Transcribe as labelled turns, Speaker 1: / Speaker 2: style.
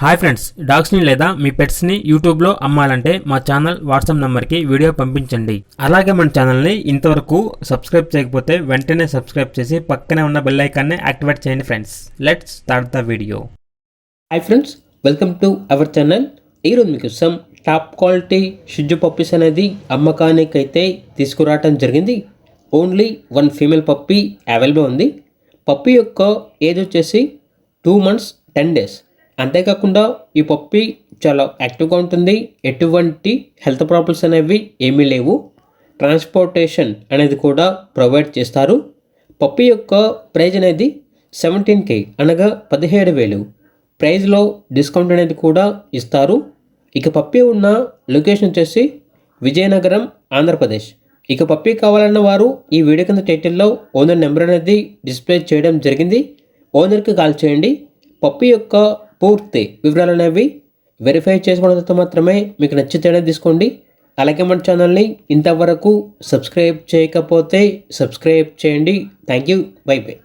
Speaker 1: Hi friends, డాగ్స్ని లేదా మీ పెట్స్ని యూట్యూబ్లో అమ్మాలంటే మా ఛానల్ వాట్సాప్ నెంబర్కి వీడియో పంపించండి. అలాగే మన ఛానల్ని ఇంతవరకు సబ్స్క్రైబ్ చేయకపోతే వెంటనే సబ్స్క్రైబ్ చేసి పక్కనే ఉన్న బెల్ ఐకాన్ని యాక్టివేట్ చేయండి friends. Let's start the video.
Speaker 2: Hi friends, welcome to our channel. ఈరోజు మీకోసం టాప్ క్వాలిటీ షిజు పప్పీస్ అనేది అమ్మకానికి అయితే తీసుకురావటం జరిగింది. ఓన్లీ 1 ఫీమేల్ పప్పీ అవైలబుల్ ఉంది. పప్పీ యొక్క ఏజ్ వచ్చేసి 2 months 10 days. అంతేకాకుండా ఈ పప్పీ చాలా యాక్టివ్గా ఉంటుంది. ఎటువంటి హెల్త్ ప్రాబ్లమ్స్ అనేవి ఏమీ లేవు. ట్రాన్స్పోర్టేషన్ అనేది కూడా ప్రొవైడ్ చేస్తారు. పప్పీ యొక్క ప్రైజ్ అనేది 17K అనగా 17,000. ప్రైజ్లో డిస్కౌంట్ అనేది కూడా ఇస్తారు. ఇక పప్పీ ఉన్న లొకేషన్ వచ్చేసి విజయనగరం, ఆంధ్రప్రదేశ్. ఇక పప్పీ కావాలన్న వారు ఈ వీడియో కింద టైటిల్లో ఓనర్ నెంబర్ అనేది డిస్ప్లే చేయడం జరిగింది. ఓనర్కి కాల్ చేయండి. పప్పీ యొక్క పూర్తి వివరాలు అనేవి వెరిఫై చేసుకోవడం తర్వాత మాత్రమే మీకు నచ్చితేనే తీసుకోండి. అలాగే మన ఛానల్ని ఇంతవరకు సబ్స్క్రైబ్ చేయకపోతే సబ్స్క్రైబ్ చేయండి. Thank you. By by.